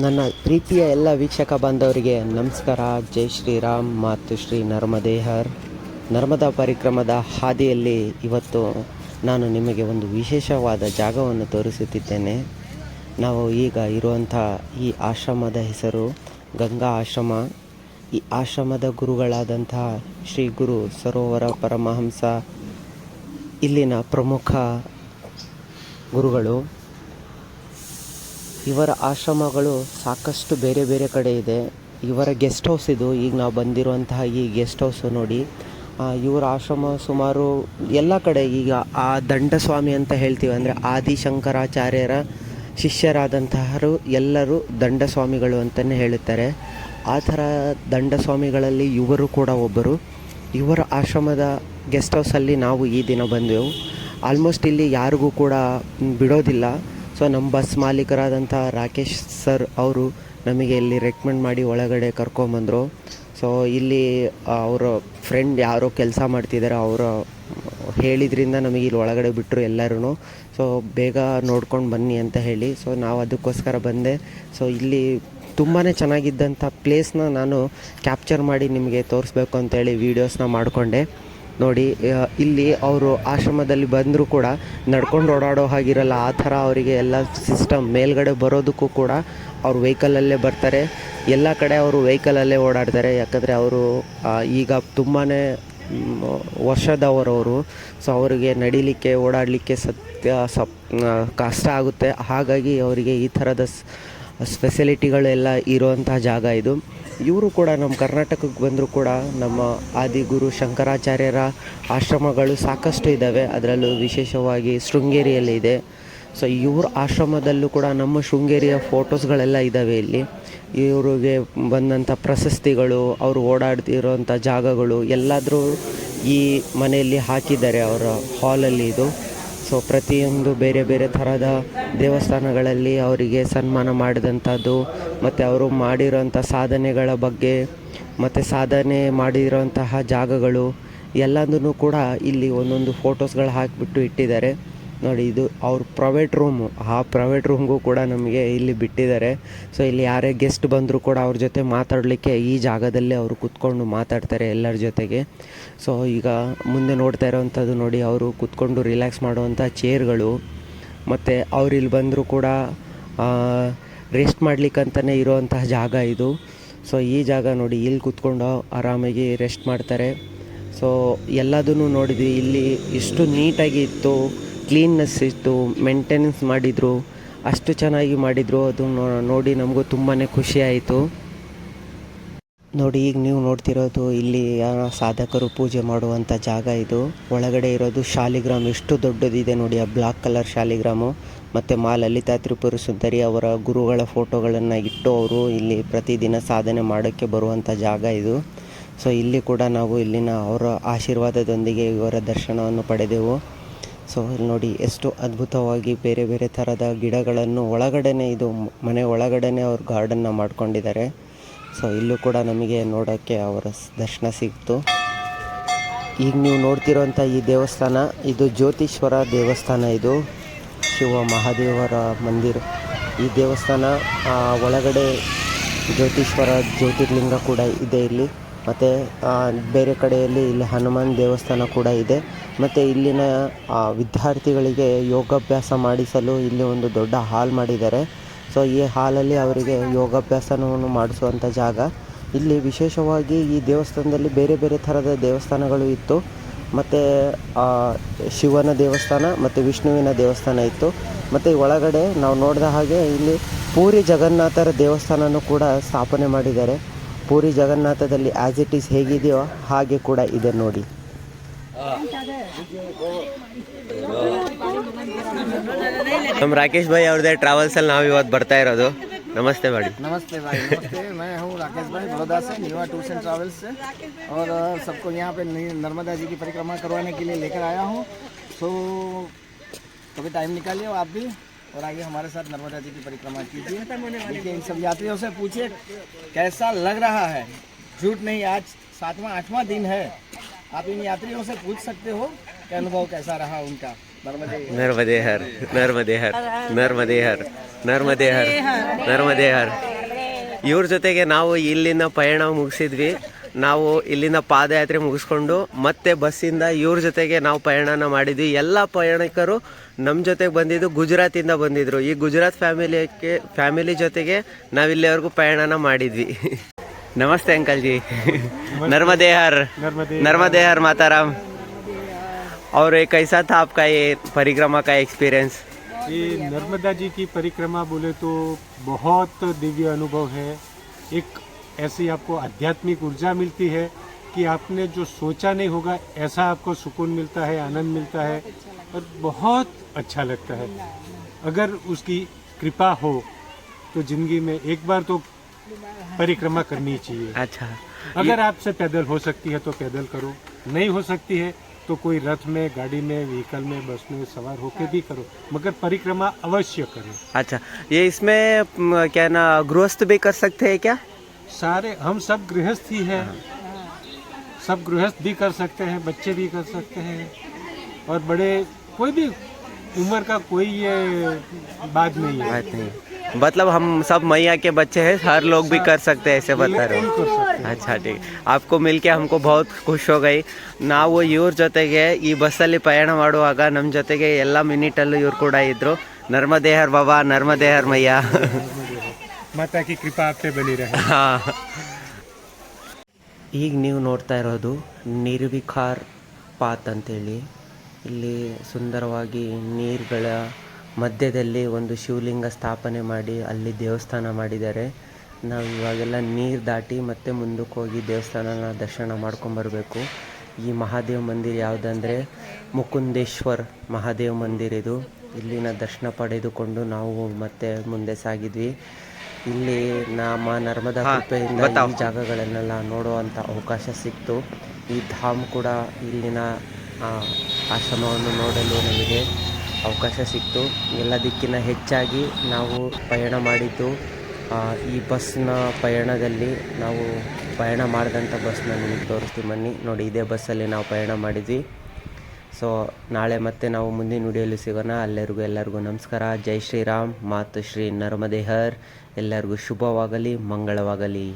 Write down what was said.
ನನ್ನ ಪ್ರೀತಿಯ ಎಲ್ಲ ವೀಕ್ಷಕ ಬಾಂಧವರಿಗೆ ನಮಸ್ಕಾರ. ಜೈ ಶ್ರೀರಾಮ್ ಮತ್ತು ಶ್ರೀ ನರ್ಮದೇಹರ್. ನರ್ಮದಾ ಪರಿಕ್ರಮದ ಹಾದಿಯಲ್ಲಿ ಇವತ್ತು ನಾನು ನಿಮಗೆ ಒಂದು ವಿಶೇಷವಾದ ಜಾಗವನ್ನು ತೋರಿಸುತ್ತಿದ್ದೇನೆ. ನಾವು ಈಗ ಇರುವಂಥ ಈ ಆಶ್ರಮದ ಹೆಸರು ಗಂಗಾ ಆಶ್ರಮ. ಈ ಆಶ್ರಮದ ಗುರುಗಳಾದಂತಹ ಶ್ರೀ ಗುರು ಸರೋವರ ಪರಮಹಂಸ ಇಲ್ಲಿನ ಪ್ರಮುಖ ಗುರುಗಳು. ಇವರ ಆಶ್ರಮಗಳು ಸಾಕಷ್ಟು ಬೇರೆ ಬೇರೆ ಕಡೆ ಇದೆ. ಇವರ ಗೆಸ್ಟ್ ಹೌಸ್ ಇದು. ಈಗ ನಾವು ಬಂದಿರುವಂತಹ ಈ ಗೆಸ್ಟ್ ಹೌಸು ನೋಡಿ, ಇವರ ಆಶ್ರಮ ಸುಮಾರು ಎಲ್ಲ ಕಡೆ. ಈಗ ಆ ದಂಡಸ್ವಾಮಿ ಅಂತ ಹೇಳ್ತೀವಿ, ಅಂದರೆ ಆದಿಶಂಕರಾಚಾರ್ಯರ ಶಿಷ್ಯರಾದಂತಹರು ಎಲ್ಲರೂ ದಂಡಸ್ವಾಮಿಗಳು ಅಂತಲೇ ಹೇಳುತ್ತಾರೆ. ಆ ಥರ ದಂಡಸ್ವಾಮಿಗಳಲ್ಲಿ ಇವರು ಕೂಡ ಒಬ್ಬರು. ಇವರ ಆಶ್ರಮದ ಗೆಸ್ಟ್ ಹೌಸಲ್ಲಿ ನಾವು ಈ ದಿನ ಬಂದೆವು. ಆಲ್ಮೋಸ್ಟ್ ಇಲ್ಲಿ ಯಾರಿಗೂ ಕೂಡ ಬಿಡೋದಿಲ್ಲ. ಸೊ ನಮ್ಮ ಬಸ್ ಮಾಲೀಕರಾದಂಥ ರಾಕೇಶ್ ಸರ್ ಅವರು ನಮಗೆ ಇಲ್ಲಿ ರೆಕಮೆಂಡ್ ಮಾಡಿ ಒಳಗಡೆ ಕರ್ಕೊಂಬಂದರು. ಸೊ ಇಲ್ಲಿ ಅವರ ಫ್ರೆಂಡ್ ಯಾರೋ ಕೆಲಸ ಮಾಡ್ತಿದ್ದಾರೆ, ಅವರು ಹೇಳಿದ್ರಿಂದ ನಮಗೆ ಇಲ್ಲಿ ಒಳಗಡೆ ಬಿಟ್ಟರು ಎಲ್ಲರೂ. ಸೊ ಬೇಗ ನೋಡ್ಕೊಂಡು ಬನ್ನಿ ಅಂತ ಹೇಳಿ, ಸೊ ನಾವು ಅದಕ್ಕೋಸ್ಕರ ಬಂದೆ. ಸೊ ಇಲ್ಲಿ ತುಂಬಾ ಚೆನ್ನಾಗಿದ್ದಂಥ ಪ್ಲೇಸ್ನ ನಾನು ಕ್ಯಾಪ್ಚರ್ ಮಾಡಿ ನಿಮಗೆ ತೋರಿಸ್ಬೇಕು ಅಂತೇಳಿ ವೀಡಿಯೋಸ್ನ ಮಾಡಿಕೊಂಡೆ. ನೋಡಿ, ಇಲ್ಲಿ ಅವರು ಆಶ್ರಮದಲ್ಲಿ ಬಂದರೂ ಕೂಡ ನಡ್ಕೊಂಡು ಓಡಾಡೋ ಹಾಗಿರಲ್ಲ. ಆ ಥರ ಅವರಿಗೆ ಎಲ್ಲ ಸಿಸ್ಟಮ್. ಮೇಲ್ಗಡೆ ಬರೋದಕ್ಕೂ ಕೂಡ ಅವರು ವೆಹಿಕಲಲ್ಲೇ ಬರ್ತಾರೆ. ಎಲ್ಲ ಕಡೆ ಅವರು ವೆಹಿಕಲಲ್ಲೇ ಓಡಾಡ್ತಾರೆ. ಯಾಕಂದರೆ ಅವರು ಈಗ ತುಂಬಾ ವರ್ಷದವರವರು. ಸೊ ಅವರಿಗೆ ನಡಿಲಿಕ್ಕೆ ಓಡಾಡಲಿಕ್ಕೆ ಕಷ್ಟ ಆಗುತ್ತೆ. ಹಾಗಾಗಿ ಅವರಿಗೆ ಈ ಥರದ ಫೆಸಿಲಿಟಿಗಳೆಲ್ಲ ಇರುವಂಥ ಜಾಗ ಇದು. ಇವರು ಕೂಡ ನಮ್ಮ ಕರ್ನಾಟಕಕ್ಕೆ ಬಂದರೂ ಕೂಡ ನಮ್ಮ ಆದಿಗುರು ಶಂಕರಾಚಾರ್ಯರ ಆಶ್ರಮಗಳು ಸಾಕಷ್ಟು ಇದ್ದಾವೆ. ಅದರಲ್ಲೂ ವಿಶೇಷವಾಗಿ ಶೃಂಗೇರಿಯಲ್ಲಿ ಇದೆ. ಸೊ ಇವ್ರ ಆಶ್ರಮದಲ್ಲೂ ಕೂಡ ನಮ್ಮ ಶೃಂಗೇರಿಯ ಫೋಟೋಸ್ಗಳೆಲ್ಲ ಇದ್ದಾವೆ ಇಲ್ಲಿ. ಇವರಿಗೆ ಬಂದಂಥ ಪ್ರಶಸ್ತಿಗಳು, ಅವರು ಓಡಾಡ್ತಿರೋಂಥ ಜಾಗಗಳು ಎಲ್ಲಾದರೂ ಈ ಮನೆಯಲ್ಲಿ ಹಾಕಿದ್ದಾರೆ, ಅವರ ಹಾಲಲ್ಲಿ ಇದು. ಸೊ ಪ್ರತಿಯೊಂದು ಬೇರೆ ಬೇರೆ ಥರದ ದೇವಸ್ಥಾನಗಳಲ್ಲಿ ಅವರಿಗೆ ಸನ್ಮಾನ ಮಾಡಿದಂಥದ್ದು, ಮತ್ತು ಅವರು ಮಾಡಿರೋಂಥ ಸಾಧನೆಗಳ ಬಗ್ಗೆ, ಮತ್ತು ಸಾಧನೆ ಮಾಡಿರೋಂತಹ ಜಾಗಗಳು ಎಲ್ಲದನ್ನು ಕೂಡ ಇಲ್ಲಿ ಒಂದೊಂದು ಫೋಟೋಸ್ಗಳು ಹಾಕಿಬಿಟ್ಟು ಇಟ್ಟಿದ್ದಾರೆ. ನೋಡಿ, ಇದು ಅವ್ರ ಪ್ರೈವೇಟ್ ರೂಮು. ಆ ಪ್ರೈವೇಟ್ ರೂಮ್ಗೂ ಕೂಡ ನಮಗೆ ಇಲ್ಲಿ ಬಿಟ್ಟಿದ್ದಾರೆ. ಸೊ ಇಲ್ಲಿ ಯಾರೇ ಗೆಸ್ಟ್ ಬಂದರೂ ಕೂಡ ಅವ್ರ ಜೊತೆ ಮಾತಾಡಲಿಕ್ಕೆ ಈ ಜಾಗದಲ್ಲೇ ಅವರು ಕೂತ್ಕೊಂಡು ಮಾತಾಡ್ತಾರೆ ಎಲ್ಲರ ಜೊತೆಗೆ. ಸೊ ಈಗ ಮುಂದೆ ನೋಡ್ತಾ ಇರೋವಂಥದ್ದು ನೋಡಿ, ಅವರು ಕೂತ್ಕೊಂಡು ರಿಲ್ಯಾಕ್ಸ್ ಮಾಡುವಂಥ ಚೇರ್ಗಳು, ಮತ್ತು ಅವ್ರು ಇಲ್ಲಿ ಬಂದರೂ ಕೂಡ ರೆಸ್ಟ್ ಮಾಡಲಿಕ್ಕಂತಲೇ ಇರೋವಂತಹ ಜಾಗ ಇದು. ಸೊ ಈ ಜಾಗ ನೋಡಿ, ಇಲ್ಲಿ ಕೂತ್ಕೊಂಡು ಆರಾಮಾಗಿ ರೆಸ್ಟ್ ಮಾಡ್ತಾರೆ. ಸೊ ಎಲ್ಲದನ್ನು ನೋಡಿದ್ವಿ. ಇಲ್ಲಿ ಎಷ್ಟು ನೀಟಾಗಿ ಇತ್ತು, ಕ್ಲೀನ್ನೆಸ್ ಇತ್ತು, ಮೇಂಟೆನೆನ್ಸ್ ಮಾಡಿದರು, ಅಷ್ಟು ಚೆನ್ನಾಗಿ ಮಾಡಿದರು. ಅದು ನೋಡಿ ನಮಗೂ ತುಂಬಾ ಖುಷಿ ಆಯಿತು. ನೋಡಿ, ಈಗ ನೀವು ನೋಡ್ತಿರೋದು ಇಲ್ಲಿ ಸಾಧಕರು ಪೂಜೆ ಮಾಡುವಂಥ ಜಾಗ ಇದು. ಒಳಗಡೆ ಇರೋದು ಶಾಲಿಗ್ರಾಮ್ ಎಷ್ಟು ದೊಡ್ಡದಿದೆ ನೋಡಿ, ಆ ಬ್ಲಾಕ್ ಕಲರ್ ಶಾಲಿಗ್ರಾಮು. ಮತ್ತು ಮಾ ಲಲಿತಾ ತ್ರಿಪುರ ಸುಂದರಿ ಅವರ ಗುರುಗಳ ಫೋಟೋಗಳನ್ನು ಇಟ್ಟು ಅವರು ಇಲ್ಲಿ ಪ್ರತಿದಿನ ಸಾಧನೆ ಮಾಡೋಕ್ಕೆ ಬರುವಂಥ ಜಾಗ ಇದು. ಸೊ ಇಲ್ಲಿ ಕೂಡ ನಾವು ಇಲ್ಲಿನ ಅವರ ಆಶೀರ್ವಾದದೊಂದಿಗೆ ಇವರ ದರ್ಶನವನ್ನು ಪಡೆದೆವು. ಸೊ ಇಲ್ಲಿ ನೋಡಿ, ಎಷ್ಟು ಅದ್ಭುತವಾಗಿ ಬೇರೆ ಬೇರೆ ಥರದ ಗಿಡಗಳನ್ನು ಒಳಗಡೆನೇ, ಇದು ಮನೆ ಒಳಗಡೆನೇ ಅವ್ರು ಗಾರ್ಡನ್ನ ಮಾಡ್ಕೊಂಡಿದ್ದಾರೆ. ಸೊ ಇಲ್ಲೂ ಕೂಡ ನಮಗೆ ನೋಡೋಕ್ಕೆ ಅವರ ದರ್ಶನ ಸಿಕ್ತು. ಈಗ ನೀವು ನೋಡ್ತಿರೋಂಥ ಈ ದೇವಸ್ಥಾನ, ಇದು ಜ್ಯೋತೀಶ್ವರ ದೇವಸ್ಥಾನ. ಇದು ಶಿವ ಮಹಾದೇವರ ಮಂದಿರ. ಈ ದೇವಸ್ಥಾನ ಒಳಗಡೆ ಜ್ಯೋತೀಶ್ವರ ಜ್ಯೋತಿರ್ಲಿಂಗ ಕೂಡ ಇದೆ ಇಲ್ಲಿ. ಮತ್ತು ಬೇರೆ ಕಡೆಯಲ್ಲಿ ಇಲ್ಲಿ ಹನುಮಾನ್ ದೇವಸ್ಥಾನ ಕೂಡ ಇದೆ. ಮತ್ತು ಇಲ್ಲಿನ ವಿದ್ಯಾರ್ಥಿಗಳಿಗೆ ಯೋಗಾಭ್ಯಾಸ ಮಾಡಿಸಲು ಇಲ್ಲಿ ಒಂದು ದೊಡ್ಡ ಹಾಲ್ ಮಾಡಿದ್ದಾರೆ. ಸೊ ಈ ಹಾಲಲ್ಲಿ ಅವರಿಗೆ ಯೋಗಾಭ್ಯಾಸವನ್ನು ಮಾಡಿಸುವಂಥ ಜಾಗ. ಇಲ್ಲಿ ವಿಶೇಷವಾಗಿ ಈ ದೇವಸ್ಥಾನದಲ್ಲಿ ಬೇರೆ ಬೇರೆ ಥರದ ದೇವಸ್ಥಾನಗಳು ಇತ್ತು. ಮತ್ತು ಶಿವನ ದೇವಸ್ಥಾನ ಮತ್ತು ವಿಷ್ಣುವಿನ ದೇವಸ್ಥಾನ ಇತ್ತು. ಮತ್ತು ಒಳಗಡೆ ನಾವು ನೋಡಿದ ಹಾಗೆ ಇಲ್ಲಿ ಪೂರಿ ಜಗನ್ನಾಥರ ದೇವಸ್ಥಾನನೂ ಕೂಡ ಸ್ಥಾಪನೆ ಮಾಡಿದ್ದಾರೆ. ಪೂರಿ ಜಗನ್ನಾಥದಲ್ಲಿ ಆ್ಯಸ್ ಇಟ್ ಈಸ್ ಹೇಗಿದೆಯೋ ಹಾಗೆ ಕೂಡ ಇದೆ ನೋಡಿ. ನಮ್ಮ ರಾಕೇಶ್ ಭಾई ಅವ್ರದ್ದೇ ಟ್ರಾವೆಲ್ಸಲ್ಲಿ ನಾವು ಇವತ್ತು ಬರ್ತಾ ಇರೋದು. नमस्ते भाई। नमस्ते भाई, नमस्ते। मैं हूँ राकेश भाई, बड़ौदा से, न्यूआ टूर्स एंड ट्रैवल्स से। और सबको यहाँ पे नर्मदा जी की परिक्रमा करवाने के लिए लेकर आया हूँ। सो कभी टाइम निकालिए आप भी और आइए हमारे साथ नर्मदा जी की परिक्रमा कीजिए। देखिए, इन सब यात्रियों से पूछिए कैसा लग रहा है। झूठ नहीं, आज 7वां 8वां दिन है। आप इन यात्रियों से पूछ सकते हो कि अनुभव कैसा रहा उनका। ನರ್ಮದೆ ಹರ್ ನರ್ಮದೆ ಹರ್ ನರ್ಮದೆ ಹರ್ ನರ್ಮದೆ ಹರ್ ನರ್ಮದೆ ಹರ್. ಇವ್ರ ಜೊತೆಗೆ ನಾವು ಇಲ್ಲಿನ ಪಯಣ ಮುಗಿಸಿದ್ವಿ. ನಾವು ಇಲ್ಲಿಂದ ಪಾದಯಾತ್ರೆ ಮುಗಿಸ್ಕೊಂಡು ಮತ್ತೆ ಬಸ್ಸಿಂದ ಇವ್ರ ಜೊತೆಗೆ ನಾವು ಪಯಣನ ಮಾಡಿದ್ವಿ. ಎಲ್ಲ ಪ್ರಯಾಣಿಕರು ನಮ್ಮ ಜೊತೆಗೆ ಬಂದಿದ್ದು ಗುಜರಾತಿಂದ ಬಂದಿದ್ರು. ಈ ಗುಜರಾತ್ ಫ್ಯಾಮಿಲಿ ಜೊತೆಗೆ ನಾವಿಲ್ಲಿವರೆಗೂ ಪಯಣನ ಮಾಡಿದ್ವಿ. ನಮಸ್ತೆ अंकल जी. नर्मदे हर नर्मदे हर माताराम. और कैसा था आपका ये परिक्रमा का एक्सपीरियंस? ये नर्मदा जी की परिक्रमा बोले तो बहुत दिव्य अनुभव है. एक ऐसी आपको आध्यात्मिक ऊर्जा मिलती है कि आपने जो सोचा नहीं होगा ऐसा आपको सुकून मिलता है, आनंद मिलता है और बहुत अच्छा लगता है. अगर उसकी कृपा हो तो जिंदगी में एक बार तो परिक्रमा करनी चाहिए. अच्छा, अगर आपसे पैदल हो सकती है तो पैदल करो, नहीं हो सकती है तो कोई रथ में, गाड़ी में, व्हीकल में, बस में सवार होके भी करो, मगर परिक्रमा अवश्य करें. अच्छा, ये इसमें क्या ना गृहस्थ भी कर सकते हैं क्या? सारे हम सब गृहस्थ ही हैं. सब गृहस्थ भी कर सकते हैं, बच्चे भी कर सकते हैं और बड़े, कोई भी उम्र का कोई ये बात नहीं है. बात नहीं, मतलब हम सब मैया के बच्चे हैं, हर लोग भी कर सकते हैं, ऐसे बता रहे हो. अच्छा ठीक, आपको मिलके हमको बहुत ಖುಷಿ ಹೋಗೈ. ನಾವು ಇವ್ರ ಜೊತೆಗೆ ಈ ಬಸ್ಸಲ್ಲಿ ಪ್ರಯಾಣ ಮಾಡುವಾಗ ನಮ್ಮ ಜೊತೆಗೆ ಎಲ್ಲ ಮಿನಿಟಲ್ಲೂ ಇವ್ರು ಕೂಡ ಇದ್ರು. ನರ್ಮದೆ ಹರ್ ಬಾಬಾ, ನರ್ಮದೆ ಹರ್ ಮಯ್ಯ. ಮಾತಾ ಕಿ ಕೃಪಾ ಆಪ್ ಪೆ ಬನಿ ರಹೆ. ಹಾಂ, ಈಗ ನೀವು ನೋಡ್ತಾ ಇರೋದು ನಿರ್ವಿಕಾರ್ ಪಾತ್ ಅಂತೇಳಿ. ಇಲ್ಲಿ ಸುಂದರವಾಗಿ ನೀರುಗಳ ಮಧ್ಯದಲ್ಲಿ ಒಂದು ಶಿವಲಿಂಗ ಸ್ಥಾಪನೆ ಮಾಡಿ ಅಲ್ಲಿ ದೇವಸ್ಥಾನ ಮಾಡಿದ್ದಾರೆ. ನಾವು ಇವಾಗೆಲ್ಲ ನೀರು ದಾಟಿ ಮತ್ತೆ ಮುಂದಕ್ಕೆ ಹೋಗಿ ದೇವಸ್ಥಾನನ ದರ್ಶನ ಮಾಡ್ಕೊಂಬರ್ಬೇಕು. ಈ ಮಹಾದೇವ್ ಮಂದಿರ ಯಾವುದಂದರೆ ಮುಕುಂದೇಶ್ವರ್ ಮಹಾದೇವ್ ಮಂದಿರ ಇದು. ಇಲ್ಲಿನ ದರ್ಶನ ಪಡೆದುಕೊಂಡು ನಾವು ಮತ್ತೆ ಮುಂದೆ ಸಾಗಿದ್ವಿ. ಇಲ್ಲಿ ನಮ್ಮ ನರ್ಮದಾ ಕೃಪೆಯಿಂದ ಈ ಜಾಗಗಳನ್ನೆಲ್ಲ ನೋಡುವಂಥ ಅವಕಾಶ ಸಿಕ್ತು. ಈ ಧಾಮ್ ಕೂಡ ಇಲ್ಲಿನ ಆಶ್ರಮವನ್ನು ನೋಡಲು ನಮಗೆ ಅವಕಾಶ ಸಿಕ್ತು. ಎಲ್ಲದಕ್ಕಿಂತ ಹೆಚ್ಚಾಗಿ ನಾವು ಪಯಣ ಮಾಡಿದ್ದು ಈ ಬಸ್ನ ಪಯಣದಲ್ಲಿ ನಾವು ಪಯಣ ಮಾಡಿದಂಥ ಬಸ್ನ ನಿಮಗೆ ತೋರಿಸ್ತೀವಿ ಬನ್ನಿ. ನೋಡಿ, ಇದೇ ಬಸ್ಸಲ್ಲಿ ನಾವು ಪಯಣ ಮಾಡಿದ್ವಿ. ಸೊ ನಾಳೆ ಮತ್ತೆ ನಾವು ಮುಂದಿನ ವಿಡಿಯೋಲಿ ಸಿಗೋಣ. ಎಲ್ಲರಿಗೂ ನಮಸ್ಕಾರ. ಜೈ ಶ್ರೀರಾಮ್. ಮಾತು ಶ್ರೀ ನರ್ಮದೆ ಹರ್. ಎಲ್ಲರಿಗೂ ಶುಭವಾಗಲಿ, ಮಂಗಳವಾಗಲಿ.